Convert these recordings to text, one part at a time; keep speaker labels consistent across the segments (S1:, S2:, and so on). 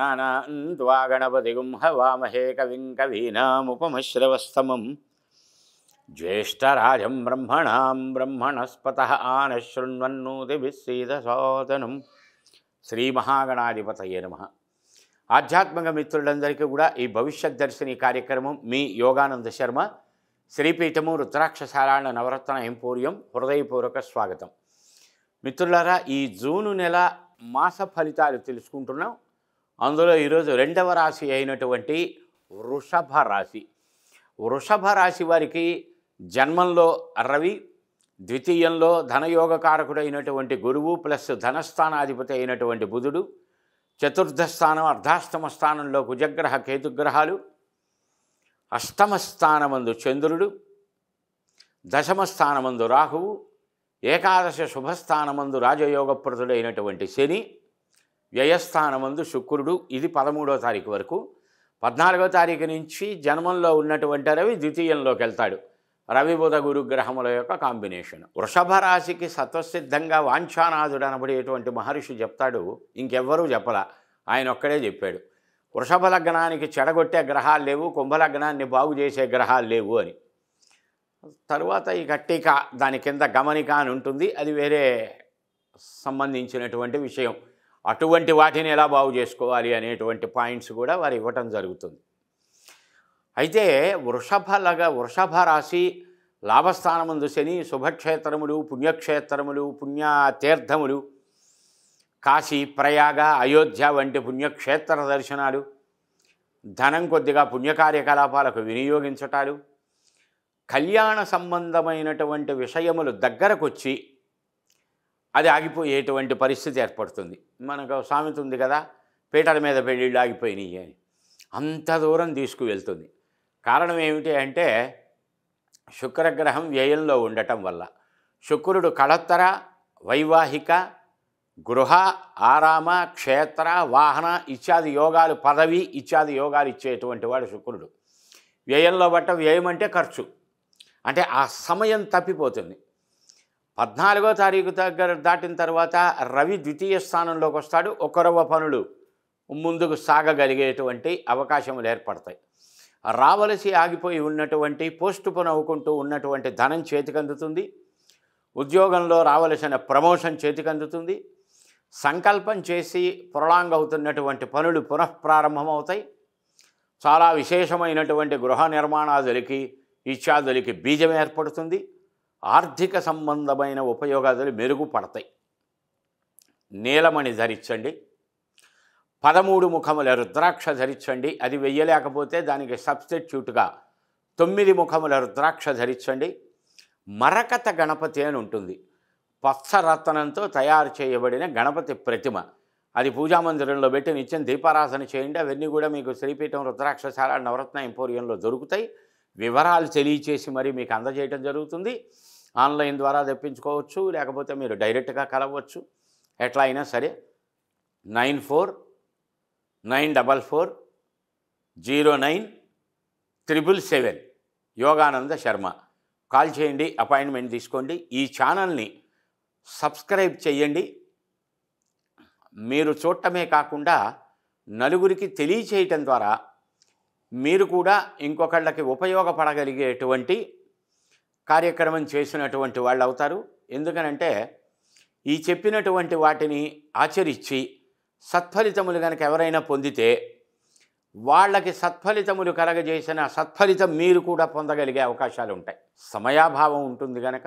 S1: गणानां त्वा गणपतिगुं हवामहे कविं कवीनामुपमश्रवस्तमं ज्येष्ठराजं ब्रह्मणां ब्रह्मणस्पतः आनशृण्वन्नोतिभिस्सीदसादनं శ్రీమహాగణాధిపతయే నమః. ఆధ్యాత్మిక మిత్రులందరికీ కూడా ఈ భవిష్యత్ దర్శిని కార్యక్రమం మీ యోగానంద శర్మ శ్రీపీఠము రుద్రాక్షశాల నవరత్న ఎంపోరియం హృదయపూర్వక స్వాగతం. మిత్రులారా, ఈ జూను నెల మాస ఫలితాలు తెలుసుకుంటున్నాం. అందులో ఈరోజు రెండవ రాశి అయినటువంటి వృషభ రాశి. వృషభ రాశి వారికి జన్మంలో రవి, ద్వితీయంలో ధనయోగకారకుడైనటువంటి గురువు ప్లస్ ధనస్థానాధిపతి అయినటువంటి బుధుడు, చతుర్థ స్థానం అర్ధాష్టమ స్థానంలో కుజగ్రహ కేతుగ్రహాలు, అష్టమ స్థానమందు చంద్రుడు, దశమ స్థానమందు రాహువు, ఏకాదశ శుభస్థానమందు రాజయోగప్రదుడైనటువంటి శని, వ్యయస్థానమందు శుక్రుడు. ఇది 13వ తారీఖు వరకు. 14వ తారీఖు నుంచి జన్మంలో ఉన్నటువంటి రవి ద్వితీయంలోకి వెళ్తాడు. రవి బుధ గురుగ్రహముల యొక్క కాంబినేషన్. వృషభ రాశికి స్వతసిద్ధంగా వాంఛానాథుడు అనబడేటువంటి మహర్షి చెప్తాడు, ఇంకెవ్వరూ చెప్పలా, ఆయన ఒక్కడే చెప్పాడు. వృషభ లగ్నానికి చెడగొట్టే గ్రహాలు లేవు, కుంభలగ్నాన్ని బాగు చేసే గ్రహాలు లేవు అని. తరువాత ఈ కట్టిక దాని కింద గమనిక అని ఉంటుంది, అది వేరే సంబంధించినటువంటి విషయం. అటువంటి వాటిని ఎలా బాగు చేసుకోవాలి అనేటువంటి పాయింట్స్ కూడా వారు ఇవ్వటం జరుగుతుంది. అయితే వృషభ రాశి లాభస్థానమందు శని, శుభక్షేత్రములు, పుణ్యక్షేత్రములు, పుణ్యతీర్థములు, కాశీ, ప్రయాగ, అయోధ్య వంటి పుణ్యక్షేత్ర దర్శనాలు, ధనం కొద్దిగా పుణ్యకార్యకలాపాలకు వినియోగించటాలు, కళ్యాణ సంబంధమైనటువంటి విషయములు దగ్గరకొచ్చి అది ఆగిపోయేటువంటి పరిస్థితి ఏర్పడుతుంది. మనకు సామెత ఉంది కదా, పీటల మీద పెళ్ళిళ్ళు ఆగిపోయినాయి అని. అంత దూరం తీసుకువెళ్తుంది. కారణం ఏమిటి అంటే శుక్రగ్రహం వ్యయంలో ఉండటం వల్ల. శుక్రుడు కళత్తర, వైవాహిక, గృహ, ఆరామ, క్షేత్ర, వాహన ఇత్యాది యోగాలు, పదవి ఇత్యాది యోగాలు ఇచ్చేటువంటి వాడు శుక్రుడు. వ్యయంలో బట్ట వ్యయం అంటే ఖర్చు, అంటే ఆ సమయం తప్పిపోతుంది. 14వ తారీఖు దగ్గర దాటిన తర్వాత రవి ద్వితీయ స్థానంలోకి వస్తాడు. ఒకరవ పనులు ముందుకు సాగగలిగేటువంటి అవకాశములు ఏర్పడతాయి. రావలసి ఆగిపోయి ఉన్నటువంటి పోస్టుపోన్ అవ్వుకుంటూ ఉన్నటువంటి ధనం చేతికందుతుంది. ఉద్యోగంలో రావలసిన ప్రమోషన్ చేతికందుతుంది. సంకల్పం చేసి ప్రొలాంగ్ అవుతున్నటువంటి పనులు పునఃప్రారంభమవుతాయి. చాలా విశేషమైనటువంటి గృహ నిర్మాణాదులకి ఇత్యాదులకి బీజం ఏర్పడుతుంది. ఆర్థిక సంబంధమైన ఉపయోగాలు మెరుగుపడతాయి. నీలమణి ధరించండి. 13 ముఖముల రుద్రాక్ష ధరించండి. అది వెయ్యలేకపోతే దానికి సబ్స్టిట్యూట్గా 9 ముఖముల రుద్రాక్ష ధరించండి. మరకత గణపతి అని ఉంటుంది. పచ్చరత్నంతో తయారు చేయబడిన గణపతి ప్రతిమ, అది పూజామందిరంలో పెట్టి నిత్యం దీపారాధన చేయండి. అవన్నీ కూడా మీకు శ్రీపీఠం రుద్రాక్షశాల నవరత్న ఎంపోరియంలో దొరుకుతాయి. వివరాలు తెలియచేసి మరి మీకు అందజేయడం జరుగుతుంది. ఆన్లైన్ ద్వారా తెప్పించుకోవచ్చు, లేకపోతే మీరు డైరెక్ట్గా కలవచ్చు. ఎట్లా అయినా సరే 9494097777 యోగానంద శర్మ కాల్ చేయండి, అపాయింట్మెంట్ తీసుకోండి. ఈ ఛానల్ని సబ్స్క్రైబ్ చేయండి. మీరు చూడటమే కాకుండా నలుగురికి తెలియచేయటం ద్వారా మీరు కూడా ఇంకొకళ్ళకి ఉపయోగపడగలిగేటువంటి కార్యక్రమం చేసినటువంటి వాళ్ళు అవుతారు. ఎందుకనంటే ఈ చెప్పినటువంటి వాటిని ఆచరించి సత్ఫలితములు కనుక ఎవరైనా పొందితే వాళ్ళకి సత్ఫలితములు కలగజేసిన సత్ఫలితం మీరు కూడా పొందగలిగే అవకాశాలు ఉంటాయి. సమయాభావం ఉంటుంది కనుక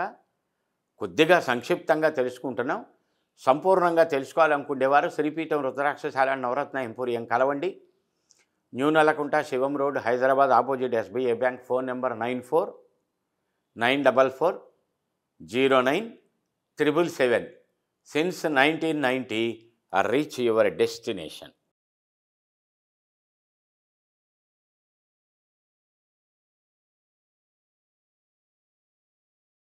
S1: కొద్దిగా సంక్షిప్తంగా తెలుసుకుంటున్నాం. సంపూర్ణంగా తెలుసుకోవాలనుకునేవారు శ్రీపీఠం రుద్రాక్షశాల నవరత్న ఎంపోరియం కలవండి. New Nallakunta, Shivam road, Hyderabad, opposite SBI bank. Phone number 9494409777. Since 1990, reach your destination.